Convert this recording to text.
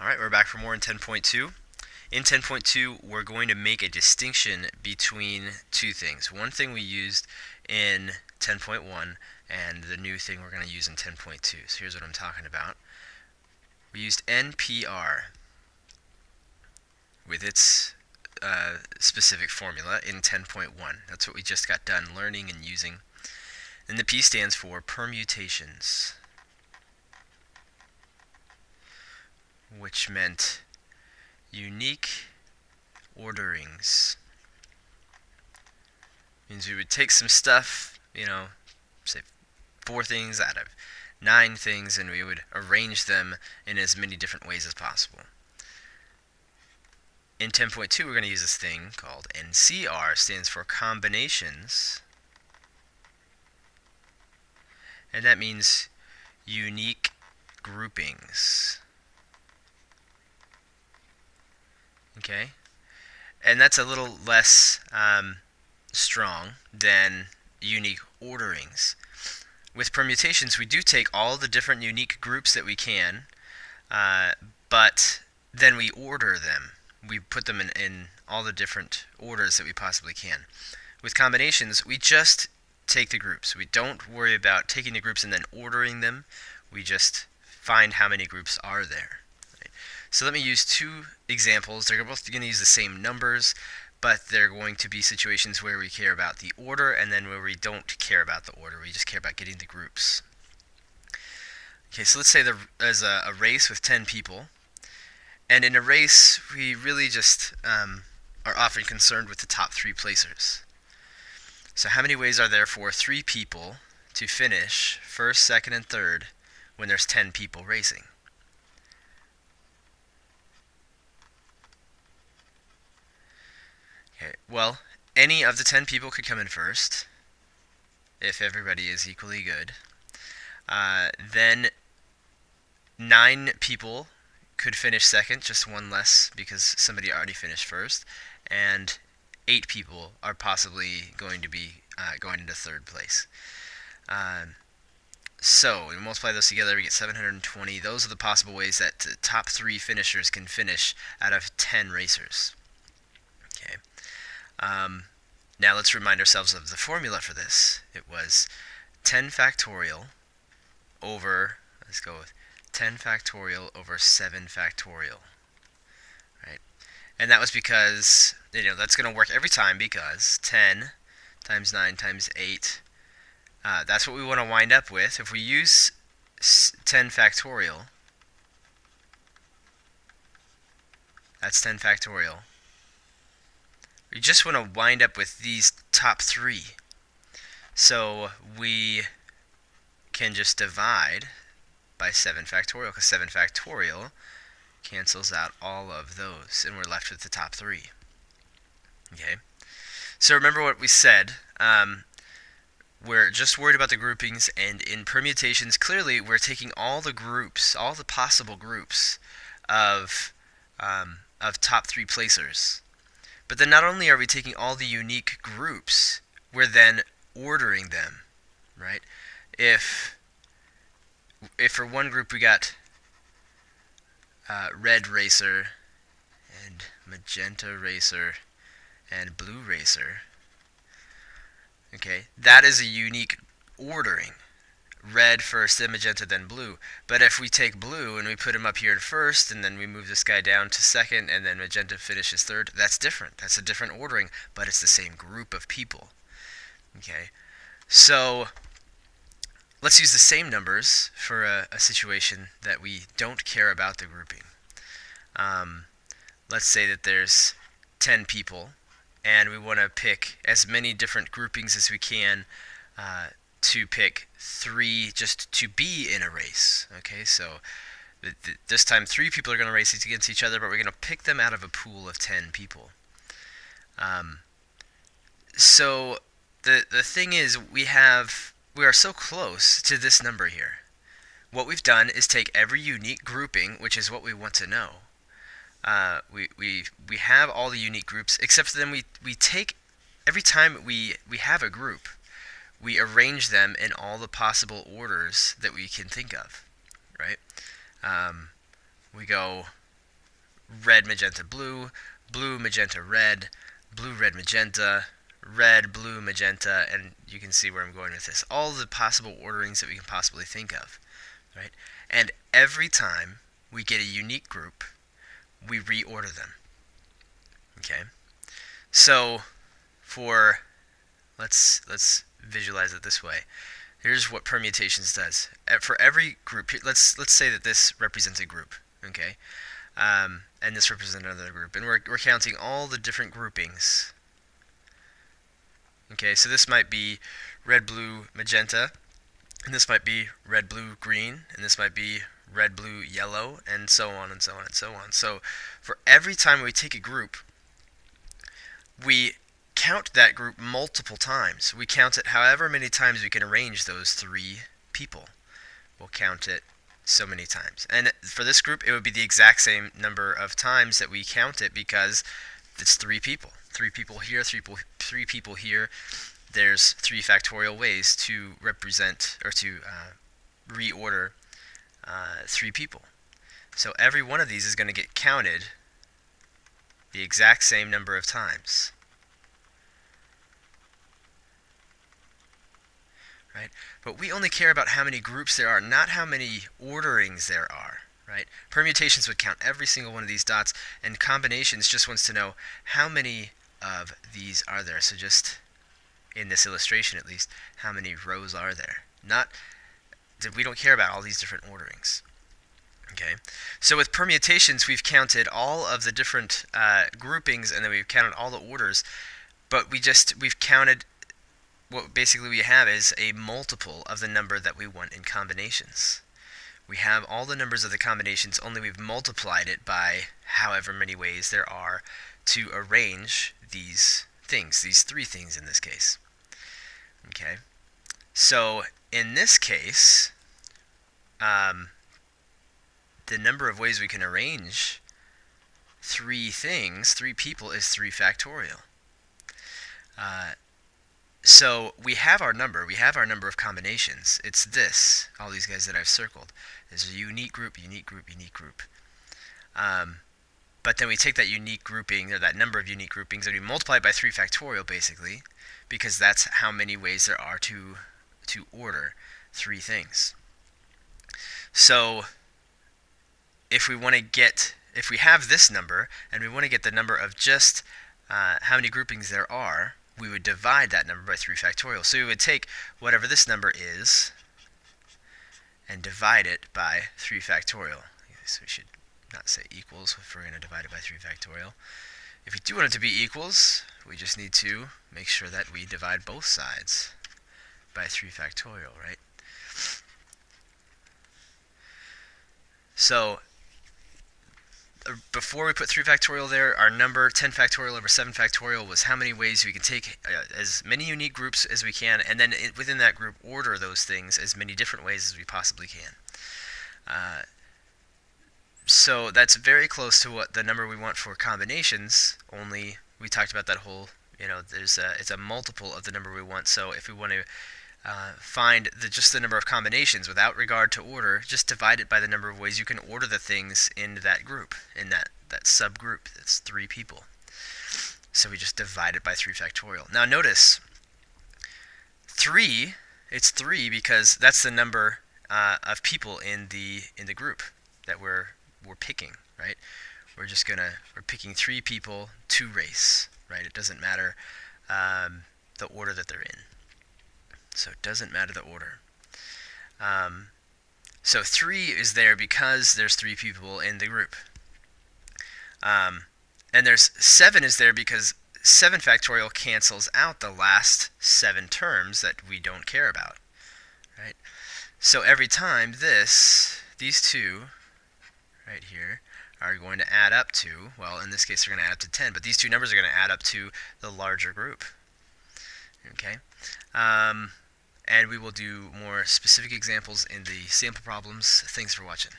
Alright, we're back for more in 10.2. In 10.2, we're going to make a distinction between two things. One thing we used in 10.1 and the new thing we're going to use in 10.2. So here's what I'm talking about. We used NPR with its specific formula in 10.1. That's what we just got done learning and using. And the P stands for permutations, which meant unique orderings. Means we would take some stuff, say 4 things out of 9 things, and we would arrange them in as many different ways as possible. In 10.2, we're going to use this thing called NCR, stands for combinations, and that means unique groupings. Okay, and that's a little less strong than unique orderings. With permutations, we do take all the different unique groups that we can, but then we order them. We put them in all the different orders that we possibly can. With combinations, we just take the groups. We don't worry about taking the groups and then ordering them. We just find how many groups are there. So let me use 2 examples. They're both going to use the same numbers, but they're going to be situations where we care about the order and then where we don't care about the order. We just care about getting the groups. Okay, so let's say there's a race with 10 people. And in a race, we really just are often concerned with the top 3 placers. So how many ways are there for 3 people to finish first, second, and third when there's 10 people racing? Okay, well, any of the 10 people could come in first, if everybody is equally good. Then 9 people could finish second, just 1 less because somebody already finished first, and 8 people are possibly going to be going into third place. So we multiply those together, we get 720. Those are the possible ways that the top 3 finishers can finish out of 10 racers. Okay. Now let's remind ourselves of the formula for this. It was 10 factorial over, let's go with 10 factorial over 7 factorial. Right? And that was because, that's going to work every time because 10 times 9 times 8, that's what we want to wind up with. If we use 10 factorial, that's 10 factorial. We just want to wind up with these top 3. So we can just divide by 7 factorial, because 7 factorial cancels out all of those, and we're left with the top 3. Okay? So remember what we said. We're just worried about the groupings, and in permutations, clearly we're taking all the groups, all the possible groups of top 3 placers. But then not only are we taking all the unique groups, we're then ordering them, right? If for one group we got red racer and magenta racer and blue racer, okay, that is a unique ordering. Red first, then magenta, then blue. But if we take blue and we put him up here in first, and then we move this guy down to second, and then magenta finishes third, that's different. That's a different ordering, but it's the same group of people. Okay, so let's use the same numbers for a situation that we don't care about the grouping. Let's say that there's 10 people, and we want to pick as many different groupings as we can to pick 3 just to be in a race. Okay, so this time 3 people are going to race against each other, but we're going to pick them out of a pool of 10 people. So the thing is, we are so close to this number here. What we've done is take every unique grouping, which is what we want to know. We have all the unique groups, except then we take every time we have a group, we arrange them in all the possible orders that we can think of, right? We go red, magenta, blue, blue, magenta, red, blue, red, magenta, red, blue, magenta, and you can see where I'm going with this. All the possible orderings that we can possibly think of, right? And every time we get a unique group, we reorder them. Okay? So for let's visualize it this way. Here's what permutations does. For every group, let's say that this represents a group, okay? And this represents another group, and we're counting all the different groupings. Okay, so this might be red, blue, magenta, and this might be red, blue, green, and this might be red, blue, yellow, and so on and so on and so on. So for every time we take a group, we count that group multiple times. We count it however many times we can arrange those three people. We'll count it so many times. And for this group, it would be the exact same number of times that we count it, because it's three people. Three people here, three people here. There's 3 factorial ways to represent or to reorder 3 people. So every one of these is going to get counted the exact same number of times. Right? But we only care about how many groups there are, not how many orderings there are. Right? Permutations would count every single one of these dots, and combinations just wants to know how many of these are there. So just in this illustration, at least, how many rows are there? Not we don't care about all these different orderings. Okay, so with permutations, we've counted all of the different groupings, and then we've counted all the orders. But we've counted what basically we have is a multiple of the number that we want in combinations. We have all the numbers of the combinations, only we've multiplied it by however many ways there are to arrange these things, these 3 things in this case. Okay, so in this case, the number of ways we can arrange 3 things, 3 people, is 3 factorial. So we have our number of combinations. It's this, all these guys that I've circled. There's a unique group, unique group, unique group. But then we take that unique grouping, or that number of unique groupings, and we multiply it by 3 factorial, basically, because that's how many ways there are to order 3 things. So if we have this number, and we want to get the number of just how many groupings there are, we would divide that number by 3 factorial. So we would take whatever this number is and divide it by 3 factorial. So we should not say equals if we're going to divide it by 3 factorial. If we do want it to be equals, we just need to make sure that we divide both sides by 3 factorial, right? So before we put 3 factorial there, our number 10 factorial over 7 factorial was how many ways we can take as many unique groups as we can, and then within that group order those things as many different ways as we possibly can. So that's very close to what the number we want for combinations, only we talked about that whole, it's a multiple of the number we want. So if we want to find just the number of combinations without regard to order, just divide it by the number of ways you can order the things in that group, in that subgroup. That's 3 people. So we just divide it by 3 factorial. Now notice, 3, it's 3 because that's the number of people in the group that we're picking, right? We're picking 3 people to race, right? It doesn't matter the order that they're in. So it doesn't matter the order. So 3 is there because there's 3 people in the group. And there's 7 is there because 7 factorial cancels out the last 7 terms that we don't care about, right? So every time these 2 right here are going to add up to, well, in this case they're going to add up to 10, but these 2 numbers are going to add up to the larger group. Okay? And we will do more specific examples in the sample problems. Thanks for watching.